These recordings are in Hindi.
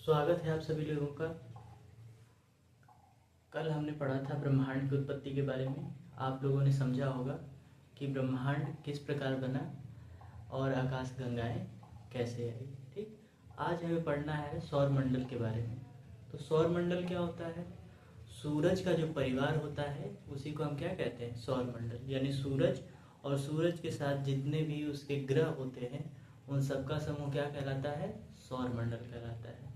स्वागत है आप सभी लोगों का। कल हमने पढ़ा था ब्रह्मांड की उत्पत्ति के बारे में। आप लोगों ने समझा होगा कि ब्रह्मांड किस प्रकार बना और आकाश गंगाएं कैसे आई। ठीक, आज हमें पढ़ना है सौर मंडल के बारे में। तो सौर मंडल क्या होता है? सूरज का जो परिवार होता है उसी को हम क्या कहते हैं? सौर मंडल। यानी सूरज और सूरज के साथ जितने भी उसके ग्रह होते हैं उन सबका समूह क्या कहलाता है? सौर मंडल कहलाता है।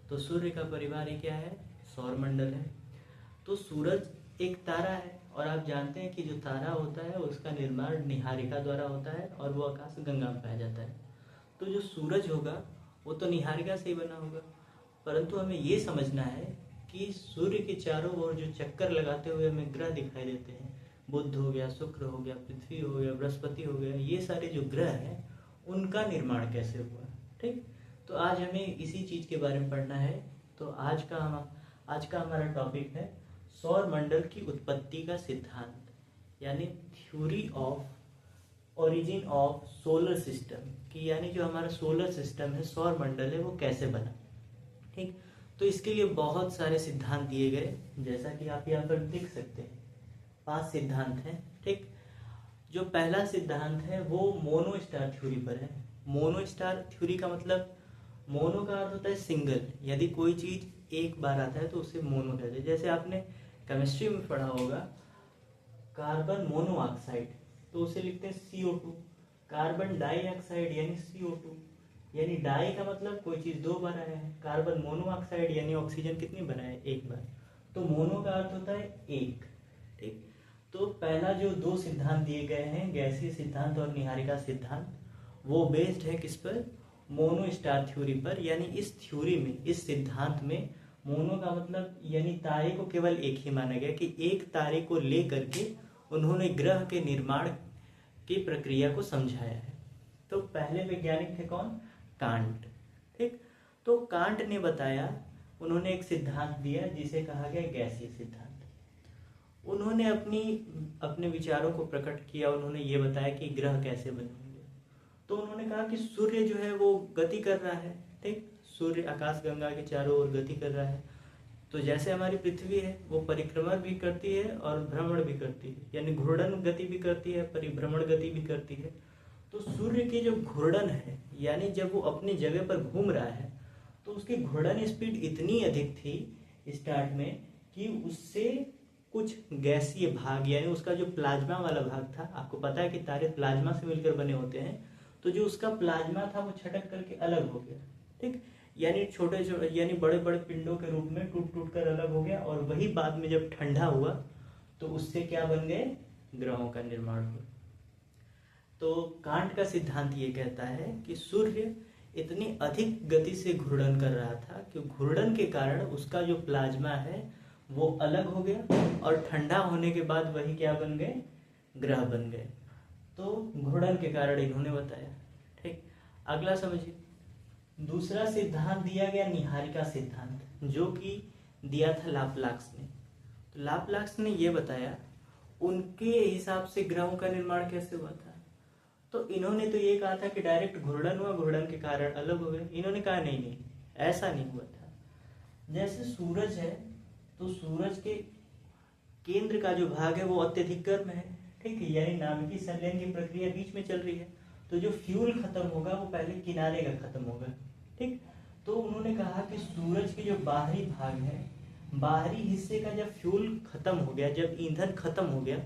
तो सूर्य का परिवार ही क्या है? सौर मंडल है। तो सूरज एक तारा है और आप जानते हैं कि जो तारा होता है उसका निर्माण निहारिका द्वारा होता है और वो आकाश गंगा में पाया जाता है। तो जो सूरज होगा वो तो निहारिका से ही बना होगा, परंतु हमें ये समझना है कि सूर्य के चारों ओर जो चक्कर लगाते हुए हमें ग्रह दिखाई देते हैं, बुध हो गया, शुक्र हो गया, पृथ्वी हो गया, बृहस्पति हो गया, ये सारे जो ग्रह हैं उनका निर्माण कैसे हुआ। ठीक, तो आज हमें इसी चीज़ के बारे में पढ़ना है। तो आज का हमारा टॉपिक है सौर मंडल की उत्पत्ति का सिद्धांत, यानी theory of origin of solar system की, यानी जो हमारा सोलर सिस्टम है, सौर मंडल है, वो कैसे बना। ठीक, तो इसके लिए बहुत सारे सिद्धांत दिए गए, जैसा कि आप यहाँ पर देख सकते हैं 5 सिद्धांत हैं। ठीक, जो पहला सिद्धांत है वो मोनो स्टार थ्योरी पर है। मोनो स्टार थ्योरी का मतलब, मोनो का अर्थ होता है सिंगल, यदि कोई चीज एक बार आता है तो उसे मोनो कहते हैं। जैसे आपने केमिस्ट्री में पढ़ा होगा कार्बन मोनोऑक्साइड, तो उसे लिखते हैं CO2। कार्बन डाइऑक्साइड यानी CO2, यानी डाई का मतलब कोई चीज 2 बार आया है। कार्बन मोनोऑक्साइड यानी ऑक्सीजन कितनी बार है? 1 बार। तो मोनो का अर्थ होता है एक। ठीक, तो पहला जो 2 सिद्धांत दिए गए हैं, गैसीय सिद्धांत और निहारिका सिद्धांत, वो बेस्ड है किस पर? मोनो स्टार थ्योरी पर। यानी इस थ्योरी में, इस सिद्धांत में मोनो का मतलब यानी तारे को केवल एक ही माना गया कि एक तारे को लेकर के उन्होंने ग्रह के निर्माण की प्रक्रिया को समझाया है। तो पहले वैज्ञानिक थे कौन? कांट। ठीक, तो कांट ने बताया, उन्होंने एक सिद्धांत दिया जिसे कहा गया गैसीय सिद्धांत। उन्होंने अपने विचारों को प्रकट किया। उन्होंने ये बताया कि ग्रह कैसे बने। तो उन्होंने कहा कि सूर्य जो है वो गति कर रहा है। ठीक, सूर्य आकाश गंगा के चारों ओर गति कर रहा है। तो जैसे हमारी पृथ्वी है वो परिक्रमण भी करती है और भ्रमण भी करती है, यानी घूर्णन गति भी करती है, परिभ्रमण गति भी करती है। तो सूर्य की जो घूर्णन है, यानी जब वो अपनी जगह पर घूम रहा है तो उसकी घूर्णन स्पीड इतनी अधिक थी स्टार्ट में कि उससे कुछ गैसीय भाग, यानी उसका जो प्लाज्मा वाला भाग था, आपको पता है कि तारे प्लाज्मा से मिलकर बने होते हैं, तो जो उसका प्लाज्मा था वो छटक करके अलग हो गया। ठीक, यानी छोटे छोटे यानी बड़े बड़े पिंडों के रूप में टूट टूट कर अलग हो गया, और वही बाद में जब ठंडा हुआ तो उससे क्या बन गए? ग्रहों का निर्माण हुआ। तो कांट का सिद्धांत ये कहता है कि सूर्य इतनी अधिक गति से घूर्णन कर रहा था कि घूर्णन के कारण उसका जो प्लाज्मा है वो अलग हो गया, और ठंडा होने के बाद वही क्या बन गए? ग्रह बन गए। तो घूर्णन के कारण इन्होंने बताया। ठीक, अगला समझिए, दूसरा सिद्धांत दिया गया निहारिका सिद्धांत, जो कि दिया था लाप्लाक्स ने। तो लाप्लाक्स ने ये बताया उनके हिसाब से ग्रहों का निर्माण कैसे हुआ था। तो इन्होंने तो ये कहा था कि डायरेक्ट घूर्णन हुआ, घूर्णन के कारण अलग हो गए। इन्होंने कहा नहीं नहीं, ऐसा नहीं हुआ था। जैसे सूरज है तो सूरज के केंद्र का जो भाग है वो अत्यधिक गर्म है। ठीक है, यानी नाभिकीय संलयन की प्रक्रिया बीच में चल रही है, तो जो फ्यूल खत्म होगा वो पहले किनारे का खत्म होगा। ठीक, तो उन्होंने कहा कि सूरज के जो बाहरी भाग है, बाहरी हिस्से का जब फ्यूल खत्म हो गया, जब ईंधन खत्म हो गया,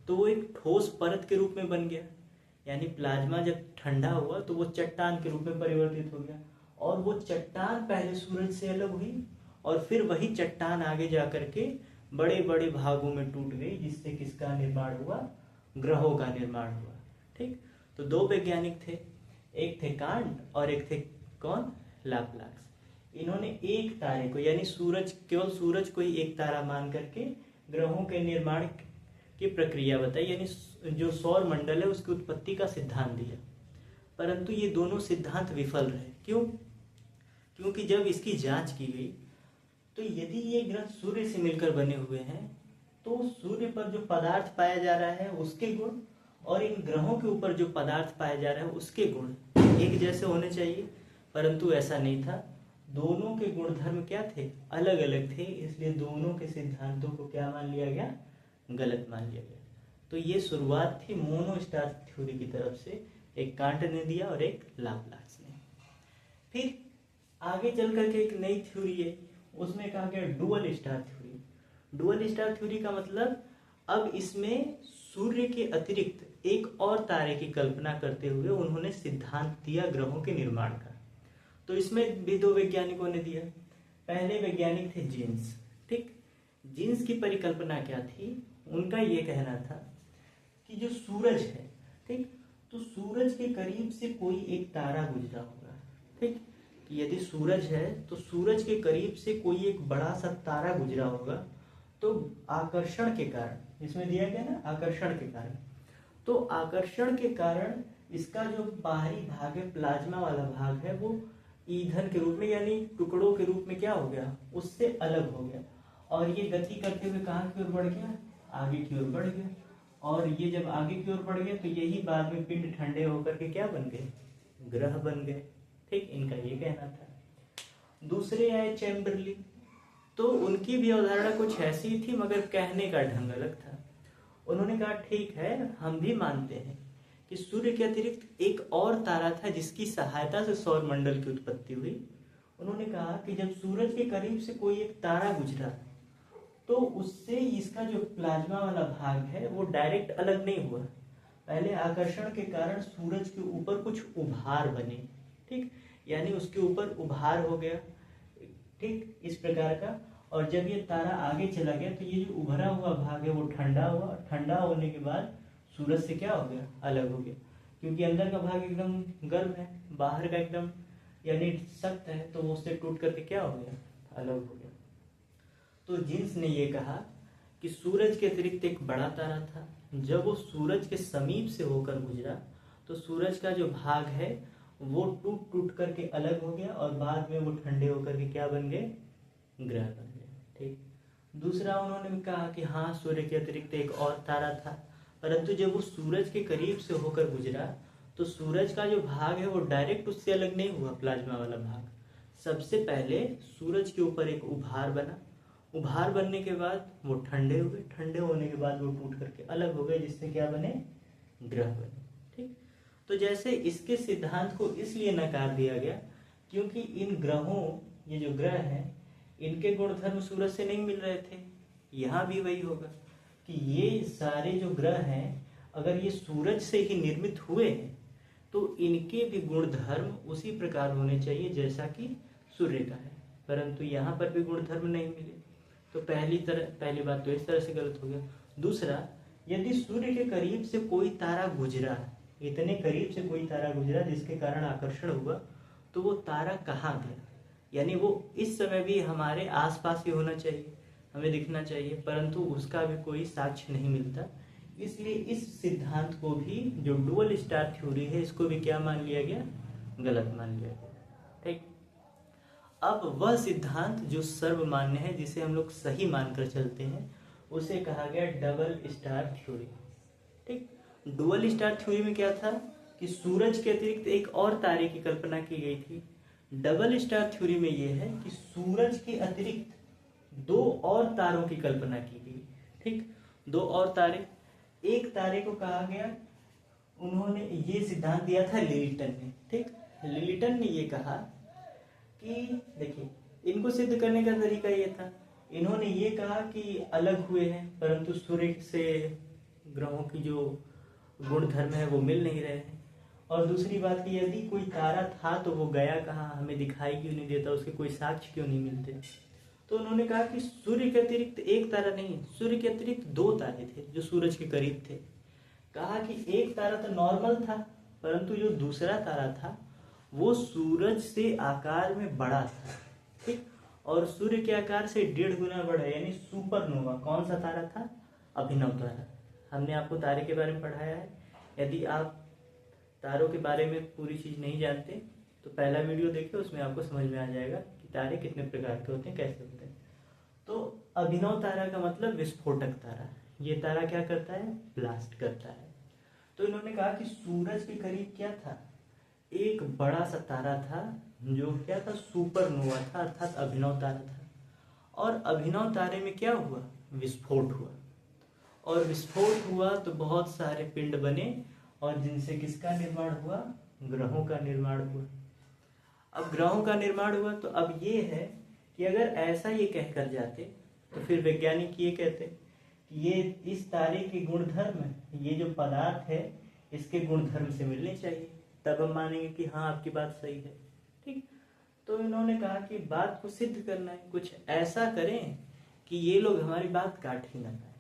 तो वो एक ठोस परत के रूप में बन गया। यानी प्लाज्मा जब ठंडा हुआ तो वो चट्टान के रूप में परिवर्तित हो गया, और वो चट्टान पहले सूरज से अलग हुई और फिर वही चट्टान आगे जा करके बड़े बड़े भागों में टूट गई, जिससे किसका निर्माण हुआ? ग्रहों का निर्माण हुआ। ठीक, तो 2 वैज्ञानिक थे, एक थे कांट और एक थे कौन? लाप्लाक्स। इन्होंने एक तारे को, यानी सूरज, केवल सूरज को ही एक तारा मान करके ग्रहों के निर्माण की प्रक्रिया बताई, यानी जो सौर मंडल है उसकी उत्पत्ति का सिद्धांत दिया। परंतु ये दोनों सिद्धांत विफल रहे। क्यों? क्योंकि जब इसकी जांच की गई तो यदि ये ग्रह सूर्य से मिलकर बने हुए हैं तो सूर्य पर जो पदार्थ पाया जा रहा है उसके गुण और इन ग्रहों के ऊपर जो पदार्थ पाया जा रहा है उसके गुण एक जैसे होने चाहिए, परंतु ऐसा नहीं था। दोनों के गुणधर्म क्या थे, अलग अलग थे, इसलिए दोनों के सिद्धांतों को क्या मान लिया गया, गलत मान लिया गया। तो ये शुरुआत थी मोनो स्टार थ्योरी की तरफ से, एक कांट ने दिया और एक लाप्लास ने। फिर आगे चल करके एक नई थ्योरी है, उसमें कहा गया dual star theory. Dual star theory का मतलब अब इसमें सूर्य के अतिरिक्त एक और तारे की कल्पना करते हुए उन्होंने सिद्धांत दिया ग्रहों के निर्माण का। तो इसमें भी दो वैज्ञानिकों ने दिया। पहले वैज्ञानिक थे जीन्स। ठीक, जीन्स की परिकल्पना क्या थी, उनका ये कहना था कि जो सूरज है, ठीक, तो सूरज के करीब से कोई एक तारा गुजरा होगा। ठीक, यदि सूरज है तो सूरज के करीब से कोई एक बड़ा सा तारा गुजरा होगा, तो आकर्षण के कारण, इसमें दिया गया ना आकर्षण के कारण, तो आकर्षण के कारण इसका जो बाहरी भाग है, प्लाज्मा वाला भाग है, वो ईंधन के रूप में यानी टुकड़ों के रूप में क्या हो गया, उससे अलग हो गया, और ये गति करते हुए कहाँ की ओर बढ़ गया, आगे की ओर बढ़ गया। और ये जब आगे की ओर बढ़ गया तो यही बाद में पिंड ठंडे होकर के क्या बन गए, ग्रह बन गए। ठीक, इनका ये कहना था। दूसरे आए चैम्बरली, तो उनकी भी अवधारणा कुछ ऐसी थी, मगर कहने का ढंग अलग था। उन्होंने कहा ठीक है, हम भी मानते हैं कि सूर्य के अतिरिक्त एक और तारा था जिसकी सहायता से सौर मंडल की उत्पत्ति हुई। उन्होंने कहा कि जब सूरज के करीब से कोई एक तारा गुजरा तो उससे इसका जो प्लाज्मा वाला भाग है वो डायरेक्ट अलग नहीं हुआ, पहले आकर्षण के कारण सूरज के ऊपर कुछ उभार बने। ठीक, यानी उसके ऊपर उभार हो गया, ठीक, इस प्रकार का। और जब ये तारा आगे चला गया तो ये जो उभरा हुआ भाग है वो ठंडा हुआ, ठंडा होने के बाद सूरज से क्या हो गया, अलग हो गया, क्योंकि अंदर का भाग एकदम गर्म है, बाहर का एकदम यानी सख्त है, तो वो उससे टूट करके क्या हो गया, अलग हो गया। तो जीन्स ने ये कहा कि सूरज के अतिरिक्त एक बड़ा तारा था, जब वो सूरज के समीप से होकर गुजरा तो सूरज का जो भाग है वो टूट टूट करके अलग हो गया, और बाद में वो ठंडे होकर के क्या बन गए, ग्रह बन गए। ठीक, दूसरा उन्होंने भी कहा कि हाँ, सूर्य के अतिरिक्त एक और तारा था, परंतु जब वो सूरज के करीब से होकर गुजरा तो सूरज का जो भाग है वो डायरेक्ट उससे अलग नहीं हुआ, प्लाज्मा वाला भाग। सबसे पहले सूरज के ऊपर एक उभार बना, उभार बनने के बाद वो ठंडे हुए, ठंडे होने के बाद वो टूट करके अलग हो गए, जिससे क्या बने, ग्रह बने। ठीक, तो जैसे इसके सिद्धांत को इसलिए नकार दिया गया क्योंकि इन ग्रहों, ये जो ग्रह हैं, इनके गुणधर्म सूरज से नहीं मिल रहे थे। यहाँ भी वही होगा कि ये सारे जो ग्रह हैं, अगर ये सूरज से ही निर्मित हुए हैं तो इनके भी गुणधर्म उसी प्रकार होने चाहिए जैसा कि सूर्य का है, परंतु यहाँ पर भी गुणधर्म नहीं मिले। तो पहली बात तो इस तरह से गलत हो गया। दूसरा, यदि सूर्य के करीब से कोई तारा गुजरा, इतने करीब से कोई तारा गुजरा जिसके कारण आकर्षण हुआ, तो वो तारा कहाँ गया, यानी वो इस समय भी हमारे आसपास ही होना चाहिए, हमें दिखना चाहिए, परंतु उसका भी कोई साक्ष्य नहीं मिलता। इसलिए इस सिद्धांत को भी, जो डुअल स्टार थ्योरी है, इसको भी क्या मान लिया गया, गलत मान लिया गया। ठीक, अब वह सिद्धांत जो सर्वमान्य है, जिसे हम लोग सही मानकर चलते हैं, उसे कहा गया डबल स्टार थ्योरी। ठीक, डुअल स्टार थ्योरी में क्या था कि सूरज के अतिरिक्त एक और तारे की कल्पना की गई थी। डबल स्टार थ्योरी में यह है कि सूरज के अतिरिक्त दो और तारों की कल्पना की गई। ठीक, दो और तारे, एक तारे को कहा गया, उन्होंने ये सिद्धांत दिया था लिलिटन ने। ठीक, लिलिटन ने ये कहा कि देखिए, इनको सिद्ध करने का तरीका ये था, इन्होंने ये कहा कि अलग हुए हैं, परंतु सूर्य से ग्रहों की जो गुण धर्म है वो मिल नहीं रहे हैं। और दूसरी बात कि यदि कोई तारा था तो वो गया कहाँ, हमें दिखाई क्यों नहीं देता, उसके कोई साक्ष्य क्यों नहीं मिलते। तो उन्होंने कहा कि सूर्य के अतिरिक्त एक तारा नहीं, सूर्य के अतिरिक्त दो तारे थे जो सूरज के करीब थे। कहा कि एक तारा तो नॉर्मल था, परंतु जो दूसरा तारा था वो सूरज से आकार में बड़ा था। ठीक, और सूर्य के आकार से 1.5 गुना बड़ा, यानी सुपरनोवा। कौन सा तारा था, अभिनव तारा। हमने आपको तारे के बारे में पढ़ाया है, यदि आप तारों के बारे में पूरी चीज़ नहीं जानते तो पहला वीडियो देखिए, उसमें आपको समझ में आ जाएगा कि तारे कितने प्रकार के होते हैं, कैसे होते हैं। तो अभिनव तारा का मतलब विस्फोटक तारा। ये तारा क्या करता है, ब्लास्ट करता है। तो इन्होंने कहा कि सूरज के करीब क्या था, एक बड़ा सा तारा था जो क्या था, सुपरनोवा था, अर्थात अभिनव तारा था। और अभिनव तारे में क्या हुआ, विस्फोट हुआ। और विस्फोट हुआ तो बहुत सारे पिंड बने और जिनसे किसका निर्माण हुआ, ग्रहों का निर्माण हुआ। अब ग्रहों का निर्माण हुआ तो अब ये है कि अगर ऐसा ये कहकर जाते तो फिर वैज्ञानिक ये कहते कि ये इस तारे के गुणधर्म, ये जो पदार्थ है इसके गुणधर्म से मिलने चाहिए, तब हम मानेंगे कि हाँ आपकी बात सही है। ठीक, तो इन्होंने कहा कि बात को सिद्ध करना है, कुछ ऐसा करें कि ये लोग हमारी बात काट ही ना पाए।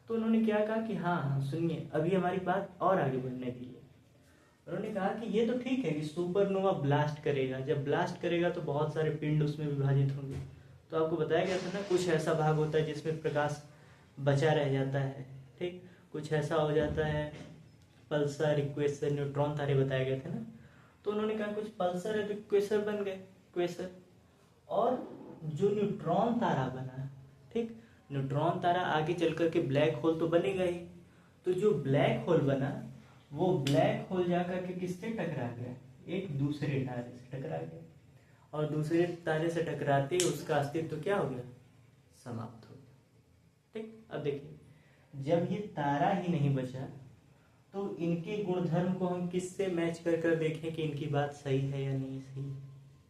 तो उन्होंने क्या कहा कि हाँ हाँ सुनिए, अभी हमारी बात और आगे बढ़ने दीजिए। उन्होंने कहा कि ये तो ठीक है कि सुपरनोवा ब्लास्ट करेगा, जब ब्लास्ट करेगा तो बहुत सारे पिंड उसमें विभाजित होंगे। तो आपको बताया गया था ना, कुछ ऐसा भाग होता है जिसमें प्रकाश बचा रह जाता है। ठीक, कुछ ऐसा हो जाता है, पल्सर, इक्वेसर, न्यूट्रॉन तारे बताए गए थे ना। तो उन्होंने कहा कुछ पल्सर है तो इक्वेसर बन गए, इक्वेसर। और जो न्यूट्रॉन तारा बना, ठीक, न्यूट्रॉन तारा आगे चल करके ब्लैक होल तो बनेगा ही। तो जो ब्लैक होल बना वो ब्लैक होल जाकर के किससे टकरा गया, एक दूसरे तारे से टकरा गया। और दूसरे तारे से टकराते ही उसका अस्तित्व क्या हो गया, समाप्त हो गया। ठीक, अब देखिए, जब ये तारा ही नहीं बचा तो इनके गुणधर्म को हम किससे मैच कर कर देखें कि इनकी बात सही है या नहीं सही।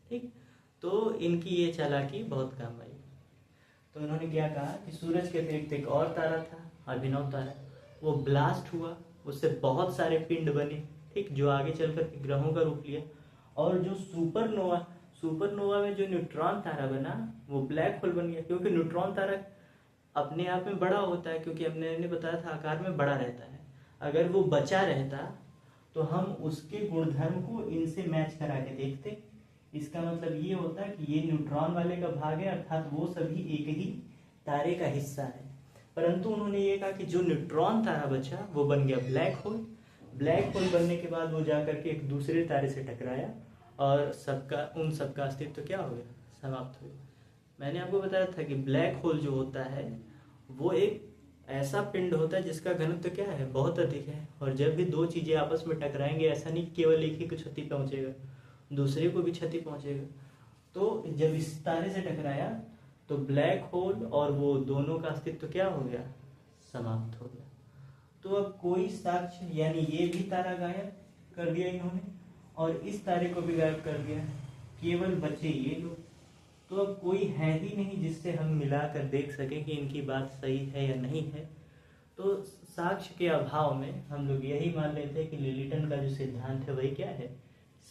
ठीक, तो इनकी ये चालाकी बहुत काम आई। तो इन्होंने क्या कहा कि सूरज के अतिरिक्त एक और तारा था, अभिनव तारा, वो ब्लास्ट हुआ, उससे बहुत सारे पिंड बने, ठीक, जो आगे चलकर के ग्रहों का रूप लिया। और जो सुपरनोवा, सुपरनोवा में जो न्यूट्रॉन तारा बना वो ब्लैक होल बन गया, क्योंकि न्यूट्रॉन तारा अपने आप में बड़ा होता है, क्योंकि हमने बताया था आकार में बड़ा रहता है। अगर वो बचा रहता तो हम उसके गुणधर्म को इनसे मैच करा के देखते। इसका मतलब ये होता है कि ये न्यूट्रॉन वाले का भाग है, अर्थात वो सभी एक ही तारे का हिस्सा है। परंतु उन्होंने ये कहा कि जो न्यूट्रॉन तारा बचा वो बन गया ब्लैक होल। ब्लैक होल बनने के बाद वो जाकर के एक दूसरे तारे से टकराया और उन सबका अस्तित्व क्या हो गया, समाप्त हो गया। मैंने आपको बताया था कि ब्लैक होल जो होता है वो एक ऐसा पिंड होता है जिसका घनत्व क्या है, बहुत अधिक है। और जब भी दो चीजें आपस में टकराएंगे, ऐसा नहीं केवल एक ही को क्षति पहुंचेगा, दूसरे को भी क्षति पहुंचेगा। तो जब इस तारे से टकराया तो ब्लैक होल और वो दोनों का अस्तित्व क्या हो गया, समाप्त हो गया। तो अब कोई साक्ष्य, यानी ये भी तारा गायब कर दिया इन्होंने और इस तारे को भी गायब कर दिया, केवल बचे ये लोग। तो अब कोई है ही नहीं जिससे हम मिलाकर देख सके कि इनकी बात सही है या नहीं है। तो साक्ष्य के अभाव में हम लोग यही मान लेते हैं कि लिलिटन का जो सिद्धांत है वही क्या है,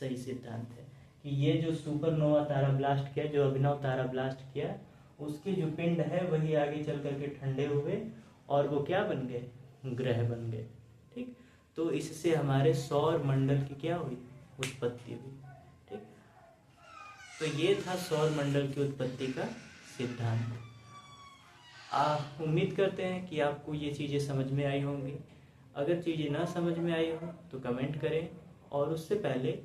सही सिद्धांत है, कि ये जो सुपरनोवा तारा ब्लास्ट किया, जो अभिनव तारा ब्लास्ट किया, उसके जो पिंड है वही आगे चल करके ठंडे हुए और वो क्या बन गए, ग्रह बन गए। ठीक, तो इससे हमारे सौर मंडल की क्या हुई, उत्पत्ति हुई। ठीक, तो ये था सौर मंडल की उत्पत्ति का सिद्धांत। उम्मीद करते हैं कि आपको ये चीज़ें समझ में आई होंगी। अगर चीज़ें ना समझ में आई हो तो कमेंट करें, और उससे पहले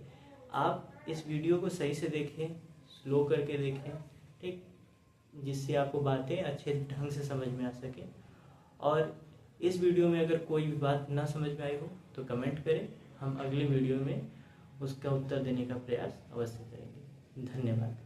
आप इस वीडियो को सही से देखें, स्लो करके देखें, ठीक, जिससे आपको बातें अच्छे ढंग से समझ में आ सके। और इस वीडियो में अगर कोई भी बात ना समझ में आई हो तो कमेंट करें, हम अगले वीडियो में उसका उत्तर देने का प्रयास अवश्य करेंगे। धन्यवाद।